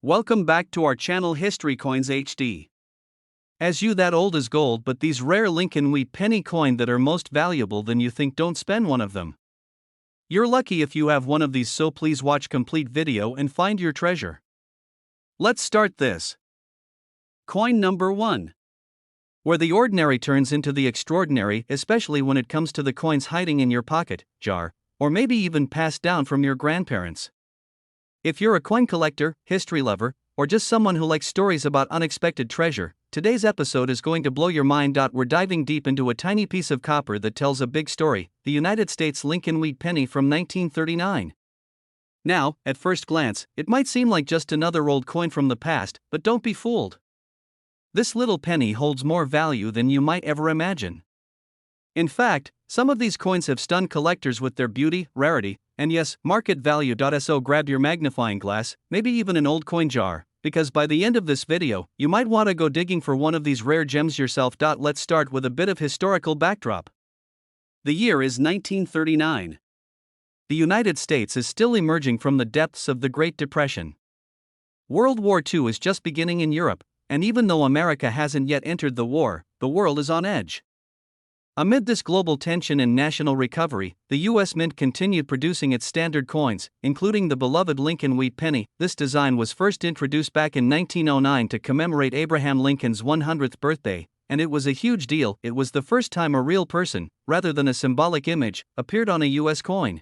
Welcome back to our channel History Coins HD. As you that old is gold, but these rare Lincoln wheat penny coin that are most valuable than you think, don't spend one of them. You're lucky if you have one of these, so please watch complete video and find your treasure. Let's start this. Coin number 1. Where the ordinary turns into the extraordinary, especially when it comes to the coins hiding in your pocket, jar, or maybe even passed down from your grandparents. If you're a coin collector, history lover, or just someone who likes stories about unexpected treasure, today's episode is going to blow your mind. We're diving deep into a tiny piece of copper that tells a big story, the United States Lincoln wheat penny from 1939. Now, at first glance, it might seem like just another old coin from the past, but don't be fooled. This little penny holds more value than you might ever imagine. In fact, some of these coins have stunned collectors with their beauty, rarity, and yes, market value. So grab your magnifying glass, maybe even an old coin jar, because by the end of this video, you might want to go digging for one of these rare gems yourself. Let's start with a bit of historical backdrop. The year is 1939. The United States is still emerging from the depths of the Great Depression. World War II is just beginning in Europe, and even though America hasn't yet entered the war, the world is on edge. Amid this global tension and national recovery, the U.S. Mint continued producing its standard coins, including the beloved Lincoln wheat penny. This design was first introduced back in 1909 to commemorate Abraham Lincoln's 100th birthday, and it was a huge deal. It was the first time a real person, rather than a symbolic image, appeared on a U.S. coin.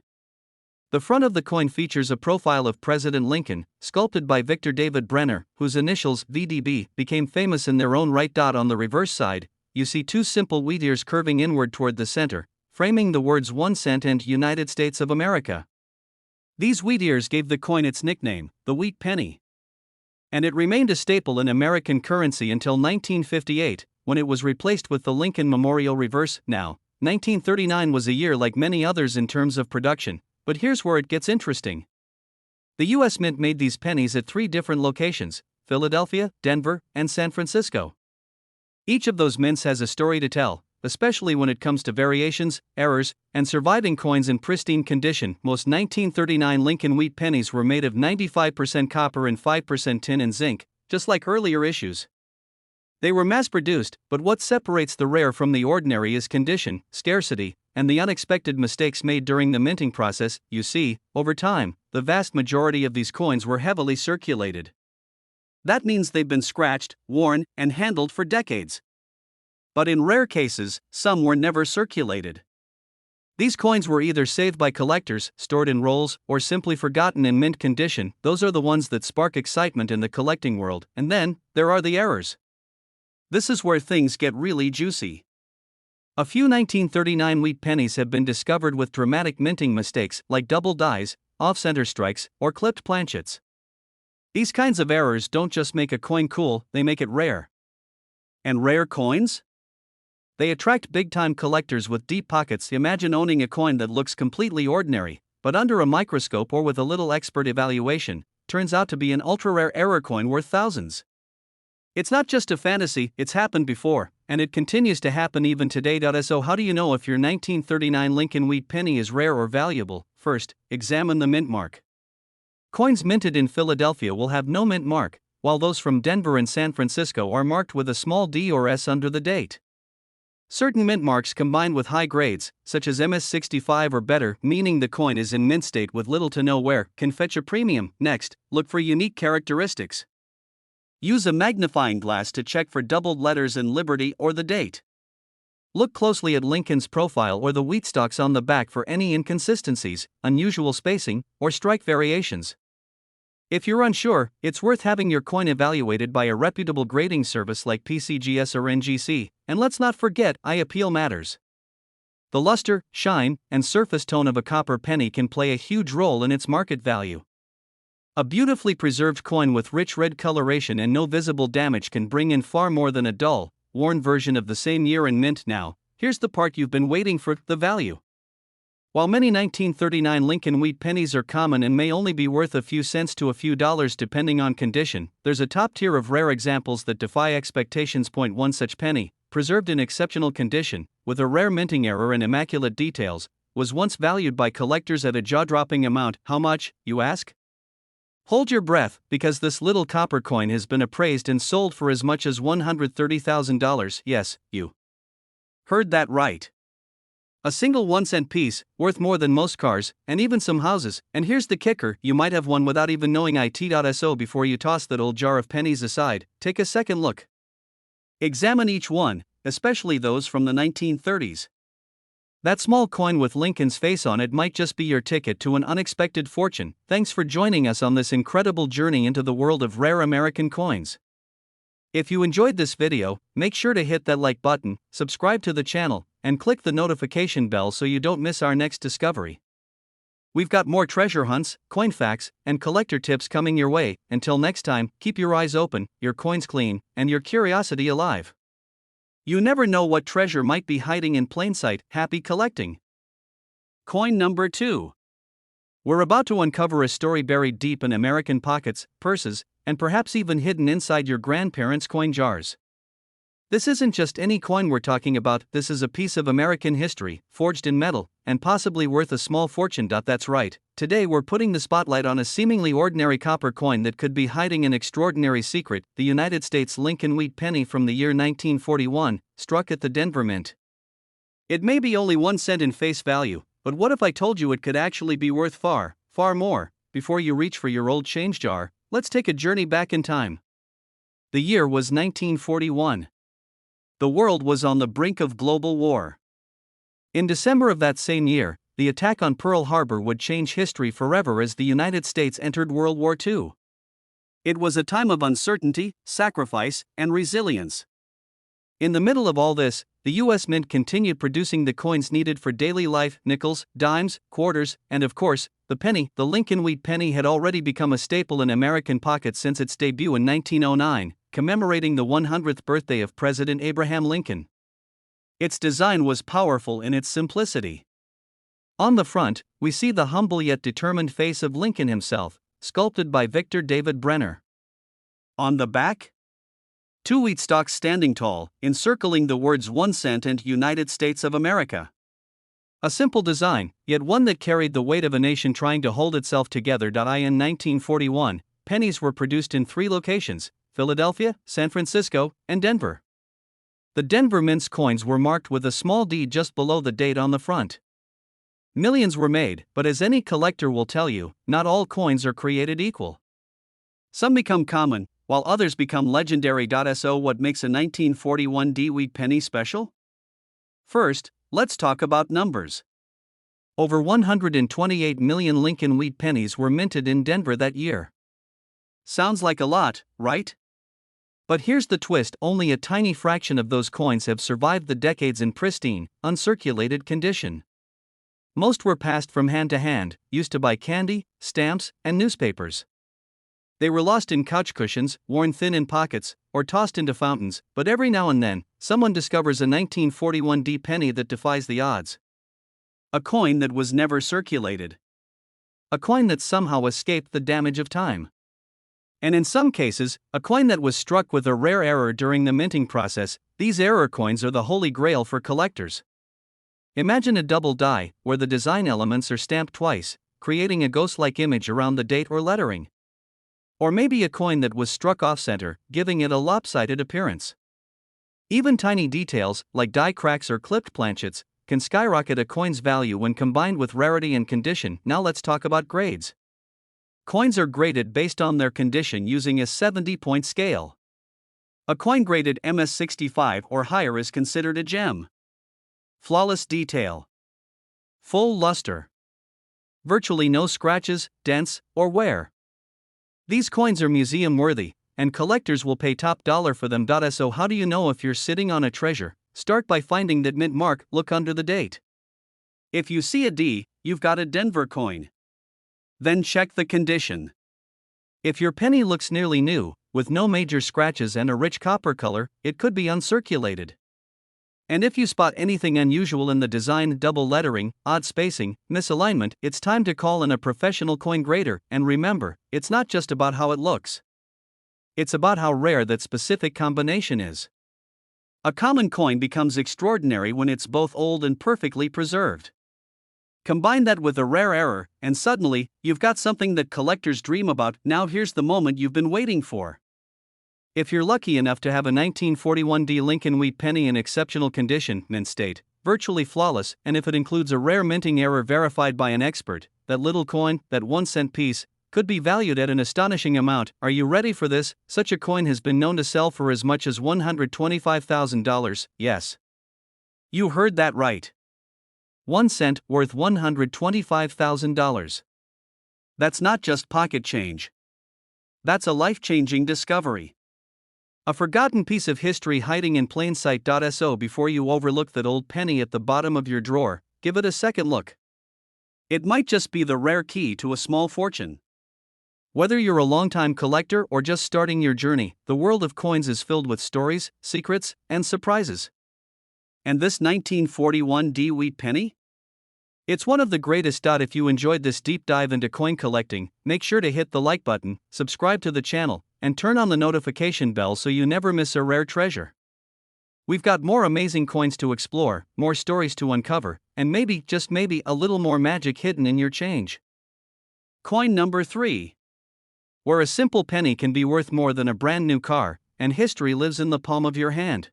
The front of the coin features a profile of President Lincoln, sculpted by Victor David Brenner, whose initials, VDB, became famous in their own right. On the reverse side, you see two simple wheat ears curving inward toward the center, framing the words 1 cent and United States of America. These wheat ears gave the coin its nickname, the wheat penny. And it remained a staple in American currency until 1958, when it was replaced with the Lincoln Memorial reverse. Now, 1939 was a year like many others in terms of production, but here's where it gets interesting. The U.S. Mint made these pennies at 3 different locations: Philadelphia, Denver, and San Francisco. Each of those mints has a story to tell, especially when it comes to variations, errors, and surviving coins in pristine condition. Most 1939 Lincoln wheat pennies were made of 95% copper and 5% tin and zinc, just like earlier issues. They were mass-produced, but what separates the rare from the ordinary is condition, scarcity, and the unexpected mistakes made during the minting process. You see, over time, the vast majority of these coins were heavily circulated. That means they've been scratched, worn, and handled for decades. But in rare cases, some were never circulated. These coins were either saved by collectors, stored in rolls, or simply forgotten in mint condition. Those are the ones that spark excitement in the collecting world. And then, there are the errors. This is where things get really juicy. A few 1939 wheat pennies have been discovered with dramatic minting mistakes, like double dies, off-center strikes, or clipped planchets. These kinds of errors don't just make a coin cool, they make it rare. And rare coins? They attract big-time collectors with deep pockets. Imagine owning a coin that looks completely ordinary, but under a microscope or with a little expert evaluation, turns out to be an ultra-rare error coin worth thousands. It's not just a fantasy, it's happened before, and it continues to happen even today. So how do you know if your 1939 Lincoln wheat penny is rare or valuable? First, examine the mint mark. Coins minted in Philadelphia will have no mint mark, while those from Denver and San Francisco are marked with a small D or S under the date. Certain mint marks combined with high grades, such as MS65 or better, meaning the coin is in mint state with little to no wear, can fetch a premium. Next, look for unique characteristics. Use a magnifying glass to check for doubled letters in Liberty or the date. Look closely at Lincoln's profile or the wheat stalks on the back for any inconsistencies, unusual spacing, or strike variations. If you're unsure, it's worth having your coin evaluated by a reputable grading service like PCGS or NGC, and let's not forget, eye appeal matters. The luster, shine, and surface tone of a copper penny can play a huge role in its market value. A beautifully preserved coin with rich red coloration and no visible damage can bring in far more than a dull, worn version of the same year in mint. Now, here's the part you've been waiting for: the value. While many 1939 Lincoln wheat pennies are common and may only be worth a few cents to a few dollars depending on condition, there's a top tier of rare examples that defy expectations. One such penny, preserved in exceptional condition, with a rare minting error and immaculate details, was once valued by collectors at a jaw-dropping amount. How much, you ask? Hold your breath, because this little copper coin has been appraised and sold for as much as $130,000. Yes, you heard that right. A single 1-cent piece, worth more than most cars, and even some houses. And here's the kicker: you might have one without even knowing it. Before you toss that old jar of pennies aside, take a second look. Examine each one, especially those from the 1930s. That small coin with Lincoln's face on it might just be your ticket to an unexpected fortune. Thanks for joining us on this incredible journey into the world of rare American coins. If you enjoyed this video, make sure to hit that like button, subscribe to the channel, and click the notification bell so you don't miss our next discovery. We've got more treasure hunts, coin facts, and collector tips coming your way. Until next time, keep your eyes open, your coins clean, and your curiosity alive. You never know what treasure might be hiding in plain sight. Happy collecting! Coin number 2. We're about to uncover a story buried deep in American pockets, purses, and perhaps even hidden inside your grandparents' coin jars. This isn't just any coin we're talking about, this is a piece of American history, forged in metal, and possibly worth a small fortune. That's right, today we're putting the spotlight on a seemingly ordinary copper coin that could be hiding an extraordinary secret: the United States Lincoln wheat penny from the year 1941, struck at the Denver Mint. It may be only 1 cent in face value, but what if I told you it could actually be worth far, far more? Before you reach for your old change jar, let's take a journey back in time. The year was 1941. The world was on the brink of global war. In December of that same year, the attack on Pearl Harbor would change history forever as the United States entered World War II. It was a time of uncertainty, sacrifice, and resilience. In the middle of all this, the U.S. Mint continued producing the coins needed for daily life: nickels, dimes, quarters, and of course, the penny. The Lincoln wheat penny had already become a staple in American pockets since its debut in 1909, commemorating the 100th birthday of President Abraham Lincoln. Its design was powerful in its simplicity. On the front, we see the humble yet determined face of Lincoln himself, sculpted by Victor David Brenner. On the back, 2 wheat stalks standing tall, encircling the words 1 cent and United States of America. A simple design, yet one that carried the weight of a nation trying to hold itself together. In 1941, pennies were produced in 3 locations: Philadelphia, San Francisco, and Denver. The Denver Mint's coins were marked with a small D just below the date on the front. Millions were made, but as any collector will tell you, not all coins are created equal. Some become common, while others become legendary. So what makes a 1941 D wheat penny special? First, let's talk about numbers. Over 128 million Lincoln wheat pennies were minted in Denver that year. Sounds like a lot, right? But here's the twist: only a tiny fraction of those coins have survived the decades in pristine, uncirculated condition. Most were passed from hand to hand, used to buy candy, stamps, and newspapers. They were lost in couch cushions, worn thin in pockets, or tossed into fountains, but every now and then, someone discovers a 1941 D penny that defies the odds. A coin that was never circulated. A coin that somehow escaped the damage of time. And in some cases, a coin that was struck with a rare error during the minting process. These error coins are the holy grail for collectors. Imagine a double die, where the design elements are stamped twice, creating a ghost-like image around the date or lettering. Or maybe a coin that was struck off-center, giving it a lopsided appearance. Even tiny details, like die cracks or clipped planchets, can skyrocket a coin's value when combined with rarity and condition. Now let's talk about grades. Coins are graded based on their condition using a 70-point scale. A coin graded MS65 or higher is considered a gem. Flawless detail. Full luster. Virtually no scratches, dents, or wear. These coins are museum-worthy, and collectors will pay top dollar for them. So how do you know if you're sitting on a treasure? Start by finding that mint mark. Look under the date. If you see a D, you've got a Denver coin. Then check the condition. If your penny looks nearly new, with no major scratches and a rich copper color, it could be uncirculated. And if you spot anything unusual in the design, double lettering, odd spacing, misalignment, it's time to call in a professional coin grader. And remember, it's not just about how it looks. It's about how rare that specific combination is. A common coin becomes extraordinary when it's both old and perfectly preserved. Combine that with a rare error, and suddenly, you've got something that collectors dream about. Now here's the moment you've been waiting for. If you're lucky enough to have a 1941 D Lincoln Wheat penny in exceptional condition, mint state, virtually flawless, and if it includes a rare minting error verified by an expert, that little coin, that 1-cent piece, could be valued at an astonishing amount. Are you ready for this? Such a coin has been known to sell for as much as $125,000. Yes. You heard that right. 1 cent worth $125,000. That's not just pocket change. That's a life-changing discovery. A forgotten piece of history hiding in plain sight. So before you overlook that old penny at the bottom of your drawer, give it a second look. It might just be the rare key to a small fortune. Whether you're a longtime collector or just starting your journey, the world of coins is filled with stories, secrets, and surprises. And this 1941 D Wheat penny? It's one of the greatest. If you enjoyed this deep dive into coin collecting, make sure to hit the like button, subscribe to the channel, and turn on the notification bell so you never miss a rare treasure. We've got more amazing coins to explore, more stories to uncover, and maybe, just maybe, a little more magic hidden in your change. Coin number 3. Where a simple penny can be worth more than a brand new car, and history lives in the palm of your hand.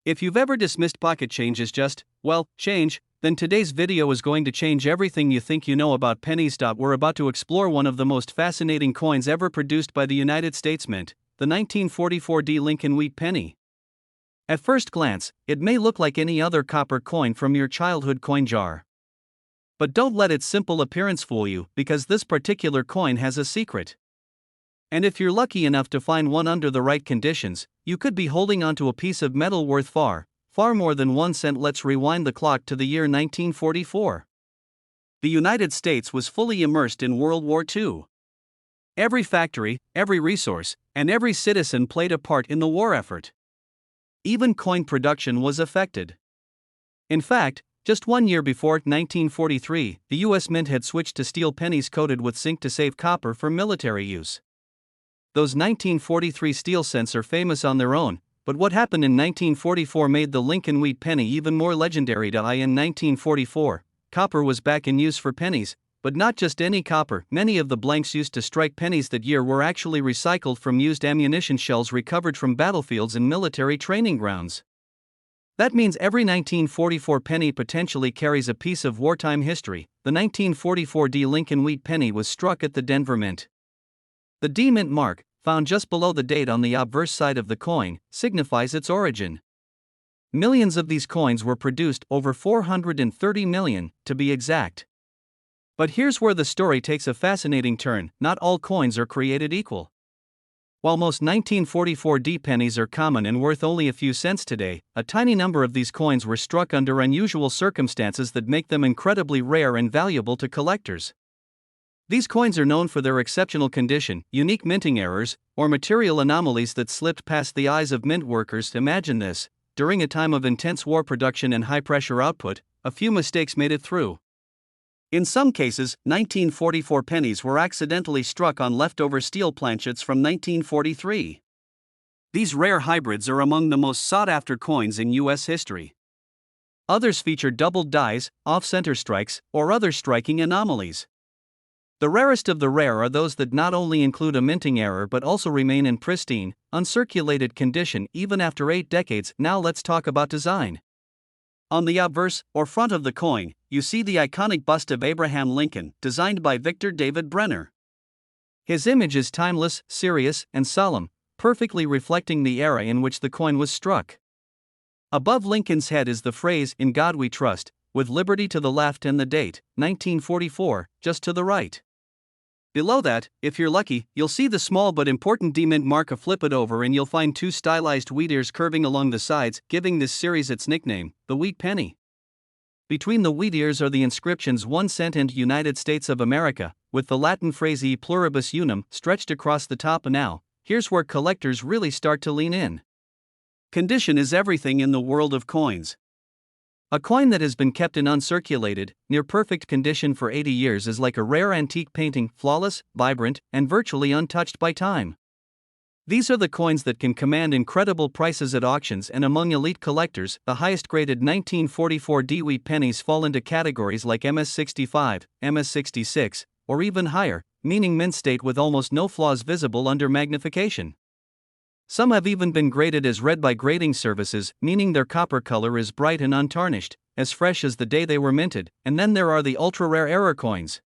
If you've ever dismissed pocket change as just, well, change, then today's video is going to change everything you think you know about pennies. We're about to explore one of the most fascinating coins ever produced by the United States Mint, the 1944 D Lincoln Wheat penny. At first glance, it may look like any other copper coin from your childhood coin jar. But don't let its simple appearance fool you, because this particular coin has a secret. And if you're lucky enough to find one under the right conditions, you could be holding onto a piece of metal worth far more than 1 cent. Let's rewind the clock to the year 1944. The United States was fully immersed in World War II. Every factory, every resource, and every citizen played a part in the war effort. Even coin production was affected. In fact, just 1 year before 1943, the U.S. Mint had switched to steel pennies coated with zinc to save copper for military use. Those 1943 steel cents are famous on their own, but what happened in 1944 made the Lincoln Wheat penny even more legendary. In 1944, copper was back in use for pennies, but not just any copper. Many of the blanks used to strike pennies that year were actually recycled from used ammunition shells recovered from battlefields and military training grounds. That means every 1944 penny potentially carries a piece of wartime history. The 1944 D Lincoln Wheat penny was struck at the Denver Mint. The D Mint mark, found just below the date on the obverse side of the coin, signifies its origin. Millions of these coins were produced, over 430 million, to be exact. But here's where the story takes a fascinating turn. Not all coins are created equal. While most 1944 D pennies are common and worth only a few cents today, a tiny number of these coins were struck under unusual circumstances that make them incredibly rare and valuable to collectors. These coins are known for their exceptional condition, unique minting errors, or material anomalies that slipped past the eyes of mint workers. Imagine this: during a time of intense war production and high-pressure output, a few mistakes made it through. In some cases, 1944 pennies were accidentally struck on leftover steel planchets from 1943. These rare hybrids are among the most sought-after coins in U.S. history. Others feature doubled dies, off-center strikes, or other striking anomalies. The rarest of the rare are those that not only include a minting error but also remain in pristine, uncirculated condition even after 8 decades. Now let's talk about design. On the obverse, or front of the coin, you see the iconic bust of Abraham Lincoln, designed by Victor David Brenner. His image is timeless, serious, and solemn, perfectly reflecting the era in which the coin was struck. Above Lincoln's head is the phrase, "In God We Trust," with liberty to the left and the date, 1944, just to the right. Below that, if you're lucky, you'll see the small but important D Mint mark. Flip it over and you'll find 2 stylized wheat ears curving along the sides, giving this series its nickname, the Wheat Penny. Between the wheat ears are the inscriptions 1 cent and United States of America, with the Latin phrase E pluribus unum stretched across the top. Now, here's where collectors really start to lean in. Condition is everything in the world of coins. A coin that has been kept in uncirculated, near-perfect condition for 80 years is like a rare antique painting, flawless, vibrant, and virtually untouched by time. These are the coins that can command incredible prices at auctions, and among elite collectors, the highest graded 1944 Dewey pennies fall into categories like MS65, MS66, or even higher, meaning mint state with almost no flaws visible under magnification. Some have even been graded as red by grading services, meaning their copper color is bright and untarnished, as fresh as the day they were minted. And then there are the ultra-rare error coins.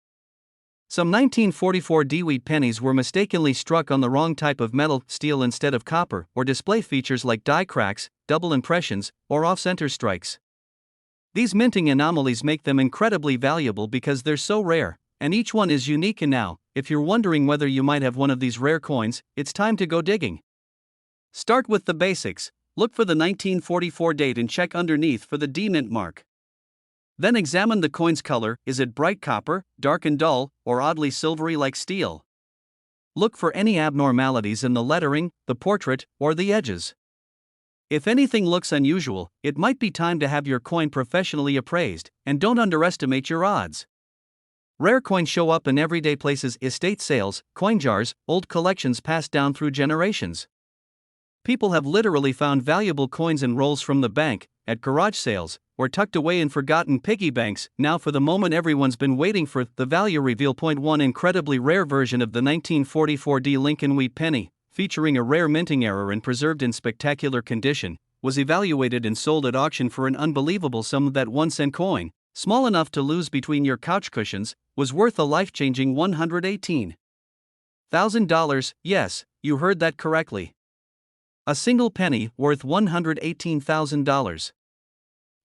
Some 1944 Dewey pennies were mistakenly struck on the wrong type of metal, steel instead of copper, or display features like die cracks, double impressions, or off-center strikes. These minting anomalies make them incredibly valuable because they're so rare, and each one is unique. And now, if you're wondering whether you might have one of these rare coins, it's time to go digging. Start with the basics. Look for the 1944 date and check underneath for the D-mint mark. Then examine the coin's color. Is it bright copper, dark and dull, or oddly silvery like steel? Look for any abnormalities in the lettering, the portrait, or the edges. If anything looks unusual, it might be time to have your coin professionally appraised, and don't underestimate your odds. Rare coins show up in everyday places: estate sales, coin jars, old collections passed down through generations. People have literally found valuable coins in rolls from the bank, at garage sales, or tucked away in forgotten piggy banks. Now for the moment everyone's been waiting for, the value reveal. Point 1. Incredibly rare version of the 1944 D Lincoln wheat penny, featuring a rare minting error and preserved in spectacular condition, was evaluated and sold at auction for an unbelievable sum. That 1-cent coin, small enough to lose between your couch cushions, was worth a life-changing $118,000. Yes, you heard that correctly. A single penny worth $118,000.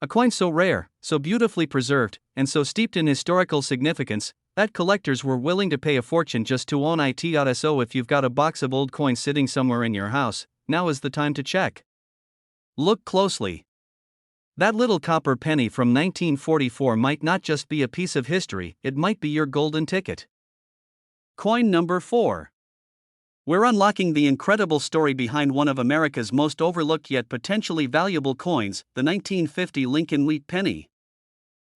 A coin so rare, so beautifully preserved, and so steeped in historical significance, that collectors were willing to pay a fortune just to own it. So if you've got a box of old coins sitting somewhere in your house, now is the time to check. Look closely. That little copper penny from 1944 might not just be a piece of history, it might be your golden ticket. Coin number 4. We're unlocking the incredible story behind one of America's most overlooked yet potentially valuable coins, the 1950 Lincoln wheat penny.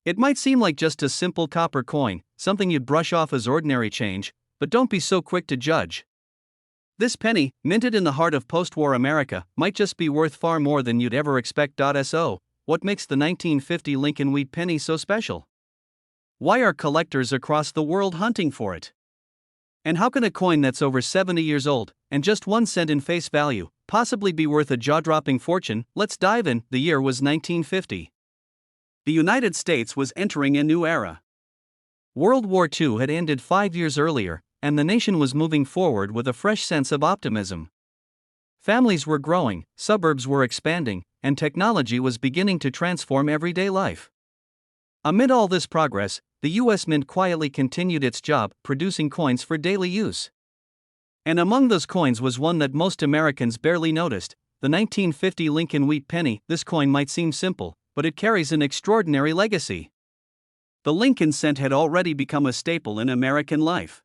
It might seem like just a simple copper coin, something you'd brush off as ordinary change, but don't be so quick to judge. This penny, minted in the heart of post-war America, might just be worth far more than you'd ever expect. So, what makes the 1950 Lincoln wheat penny so special? Why are collectors across the world hunting for it? And how can a coin that's over 70 years old, and just 1 cent in face value, possibly be worth a jaw-dropping fortune? Let's dive in. The year was 1950. The United States was entering a new era. World War II had ended 5 years earlier, and the nation was moving forward with a fresh sense of optimism. Families were growing, suburbs were expanding, and technology was beginning to transform everyday life. Amid all this progress, the U.S. Mint quietly continued its job, producing coins for daily use. And among those coins was one that most Americans barely noticed, the 1950 Lincoln wheat penny. This coin might seem simple, but it carries an extraordinary legacy. The Lincoln cent had already become a staple in American life.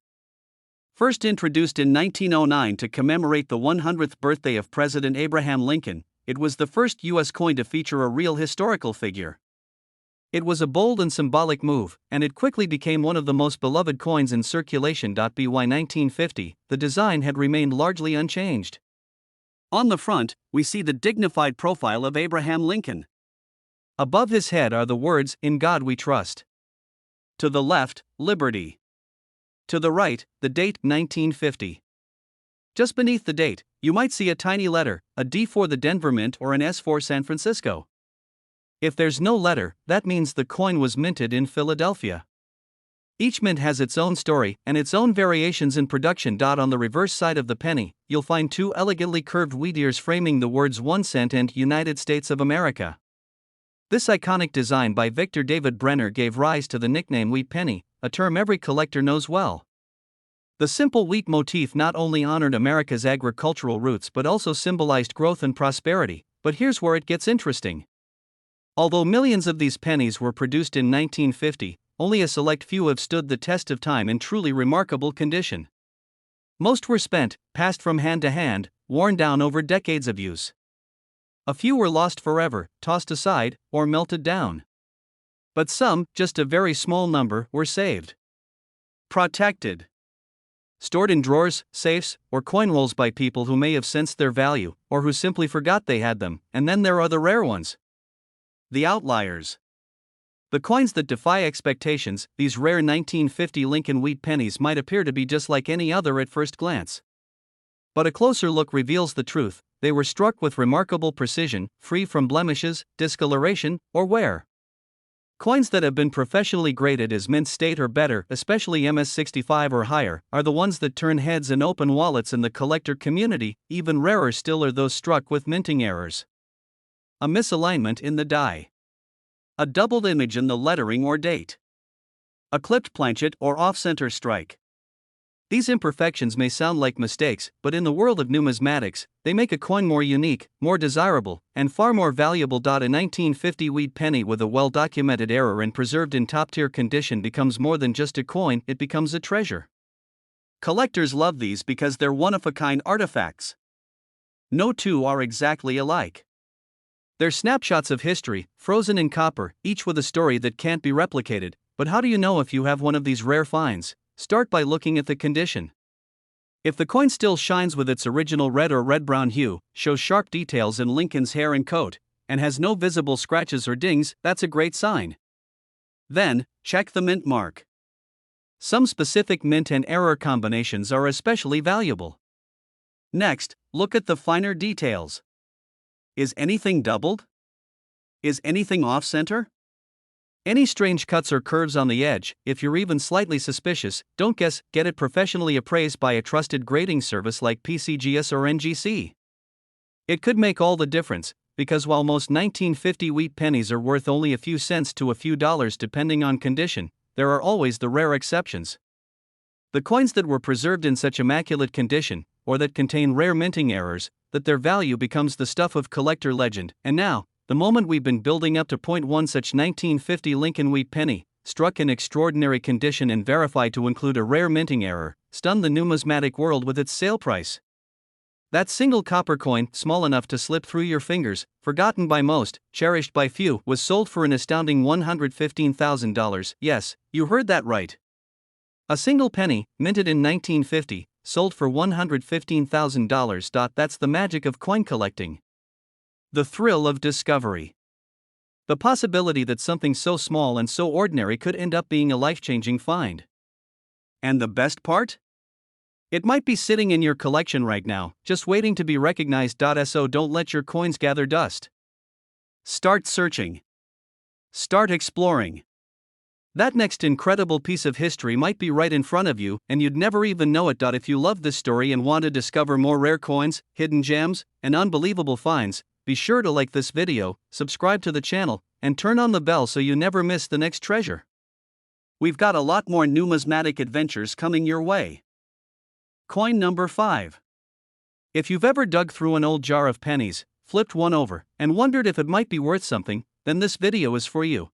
First introduced in 1909 to commemorate the 100th birthday of President Abraham Lincoln, it was the first U.S. coin to feature a real historical figure. It was a bold and symbolic move, and it quickly became one of the most beloved coins in circulation. By 1950, the design had remained largely unchanged. On the front, we see the dignified profile of Abraham Lincoln. Above his head are the words, "In God We Trust." To the left, "Liberty." To the right, the date, 1950. Just beneath the date, you might see a tiny letter, a D for the Denver Mint or an S for San Francisco. If there's no letter, that means the coin was minted in Philadelphia. Each mint has its own story and its own variations in production. On the reverse side of the penny, you'll find 2 elegantly curved wheat ears framing the words 1 cent and United States of America. This iconic design by Victor David Brenner gave rise to the nickname wheat penny, a term every collector knows well. The simple wheat motif not only honored America's agricultural roots but also symbolized growth and prosperity. But here's where it gets interesting. Although millions of these pennies were produced in 1950, only a select few have stood the test of time in truly remarkable condition. Most were spent, passed from hand to hand, worn down over decades of use. A few were lost forever, tossed aside, or melted down. But some, just a very small number, were saved. Protected. stored in drawers, safes, or coin rolls by people who may have sensed their value, or who simply forgot they had them. And then there are the rare ones. The outliers. The coins that defy expectations. These rare 1950 Lincoln wheat pennies might appear to be just like any other at first glance. But a closer look reveals the truth. They were struck with remarkable precision, free from blemishes, discoloration, or wear. Coins that have been professionally graded as mint state or better, especially MS-65 or higher, are the ones that turn heads and open wallets in the collector community. Even rarer still are those struck with minting errors. A misalignment in the die. A doubled image in the lettering or date. A clipped planchet or off-center strike. These imperfections may sound like mistakes, but in the world of numismatics, they make a coin more unique, more desirable, and far more valuable. A 1950 wheat penny with a well-documented error and preserved in top-tier condition becomes more than just a coin, it becomes a treasure. Collectors love these because they're one-of-a-kind artifacts. No two are exactly alike. They're snapshots of history, frozen in copper, each with a story that can't be replicated. But how do you know if you have one of these rare finds? Start by looking at the condition. If the coin still shines with its original red or red-brown hue, shows sharp details in Lincoln's hair and coat, and has no visible scratches or dings, that's a great sign. Then, check the mint mark. Some specific mint and error combinations are especially valuable. Next, look at the finer details. Is anything doubled? Is anything off-center? Any strange cuts or curves on the edge? If you're even slightly suspicious, don't guess, get it professionally appraised by a trusted grading service like PCGS or NGC. It could make all the difference, because while most 1950 wheat pennies are worth only a few cents to a few dollars depending on condition, there are always the rare exceptions. The coins that were preserved in such immaculate condition, or that contain rare minting errors, that their value becomes the stuff of collector legend. And now, the moment we've been building up to. One such 1950 Lincoln wheat penny, struck in extraordinary condition and verified to include a rare minting error, stunned the numismatic world with its sale price. That single copper coin, small enough to slip through your fingers, forgotten by most, cherished by few, was sold for an astounding $115,000. Yes, you heard that right. A single penny, minted in 1950, sold for $115,000. That's the magic of coin collecting. The thrill of discovery. The possibility that something so small and so ordinary could end up being a life-changing find. And the best part? It might be sitting in your collection right now, just waiting to be recognized. So don't let your coins gather dust. Start searching. Start exploring. That next incredible piece of history might be right in front of you, and you'd never even know it. If you love this story and want to discover more rare coins, hidden gems, and unbelievable finds, be sure to like this video, subscribe to the channel, and turn on the bell so you never miss the next treasure. We've got a lot more numismatic adventures coming your way. Coin number 5. If you've ever dug through an old jar of pennies, flipped one over, and wondered if it might be worth something, then this video is for you.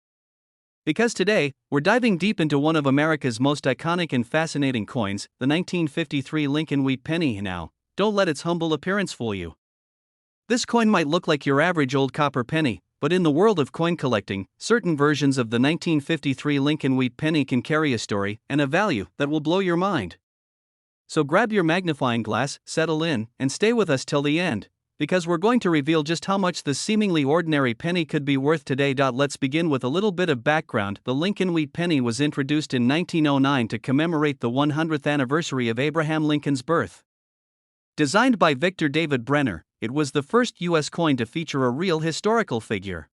Because today, we're diving deep into one of America's most iconic and fascinating coins, the 1953 Lincoln wheat penny. Now, don't let its humble appearance fool you. This coin might look like your average old copper penny, but in the world of coin collecting, certain versions of the 1953 Lincoln wheat penny can carry a story and a value that will blow your mind. So grab your magnifying glass, settle in, and stay with us till the end, because we're going to reveal just how much this seemingly ordinary penny could be worth today. Let's begin with a little bit of background. The Lincoln wheat penny was introduced in 1909 to commemorate the 100th anniversary of Abraham Lincoln's birth. Designed by Victor David Brenner, it was the first U.S. coin to feature a real historical figure.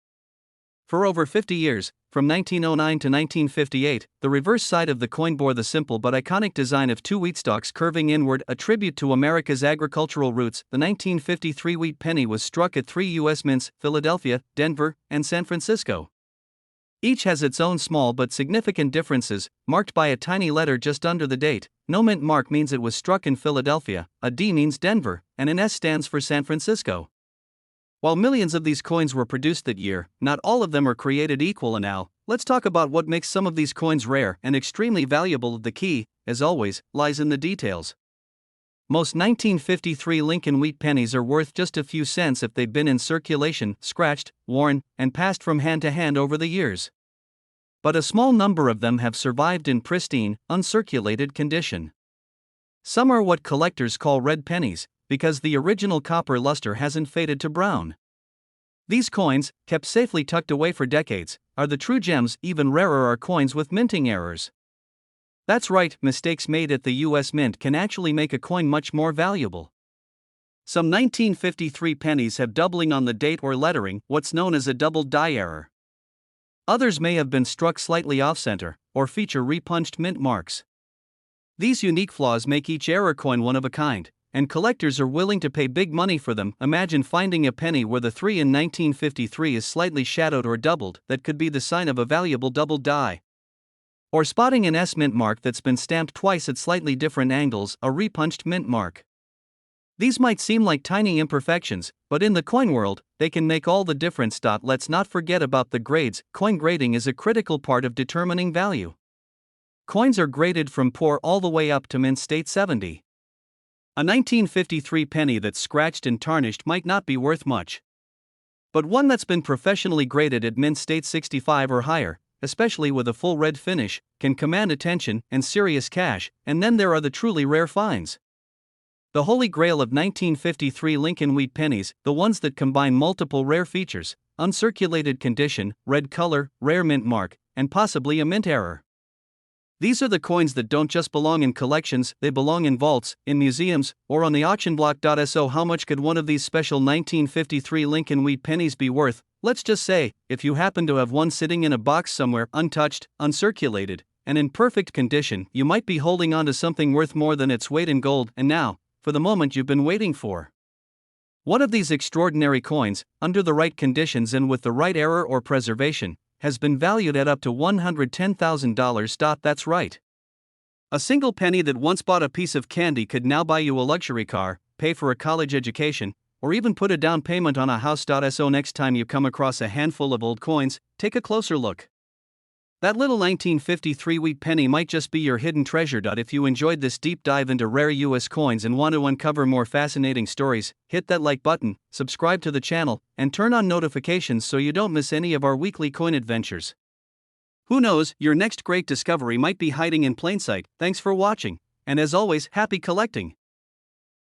For over 50 years, from 1909 to 1958, the reverse side of the coin bore the simple but iconic design of two wheat stalks curving inward, a tribute to America's agricultural roots. The 1953 wheat penny was struck at 3 U.S. mints, Philadelphia, Denver, and San Francisco. Each has its own small but significant differences, marked by a tiny letter just under the date. No mint mark means it was struck in Philadelphia, a D means Denver, and an S stands for San Francisco. While millions of these coins were produced that year, not all of them are created equal. And now, let's talk about what makes some of these coins rare and extremely valuable. The key, as always, lies in the details. Most 1953 Lincoln wheat pennies are worth just a few cents if they've been in circulation, scratched, worn, and passed from hand to hand over the years. But a small number of them have survived in pristine, uncirculated condition. Some are what collectors call red pennies, because the original copper luster hasn't faded to brown. These coins, kept safely tucked away for decades, are the true gems. Even rarer are coins with minting errors. That's right, mistakes made at the US Mint can actually make a coin much more valuable. Some 1953 pennies have doubling on the date or lettering, what's known as a double die error. Others may have been struck slightly off-center, or feature repunched mint marks. These unique flaws make each error coin one of a kind, and collectors are willing to pay big money for them. Imagine finding a penny where the 3 in 1953 is slightly shadowed or doubled, that could be the sign of a valuable double die. Or spotting an S mint mark that's been stamped twice at slightly different angles, a repunched mint mark. These might seem like tiny imperfections, but in the coin world, they can make all the difference. Let's not forget about the grades. Coin grading is a critical part of determining value. Coins are graded from poor all the way up to mint state 70. A 1953 penny that's scratched and tarnished might not be worth much. But one that's been professionally graded at mint state 65 or higher, especially with a full red finish, can command attention and serious cash. And then there are the truly rare finds. The holy grail of 1953 Lincoln wheat pennies, the ones that combine multiple rare features: uncirculated condition, red color, rare mint mark, and possibly a mint error. These are the coins that don't just belong in collections, they belong in vaults, in museums, or on the auction block. So how much could one of these special 1953 Lincoln wheat pennies be worth? Let's just say, if you happen to have one sitting in a box somewhere, untouched, uncirculated, and in perfect condition, you might be holding on to something worth more than its weight in gold. And now, for the moment you've been waiting for. One of these extraordinary coins, under the right conditions and with the right error or preservation, has been valued at up to $110,000. That's right. A single penny that once bought a piece of candy could now buy you a luxury car, pay for a college education, or even put a down payment on a house. So next time you come across a handful of old coins, take a closer look. That little 1953 wheat penny might just be your hidden treasure. If you enjoyed this deep dive into rare US coins and want to uncover more fascinating stories, hit that like button, subscribe to the channel, and turn on notifications so you don't miss any of our weekly coin adventures. Who knows, your next great discovery might be hiding in plain sight. Thanks for watching, and as always, happy collecting!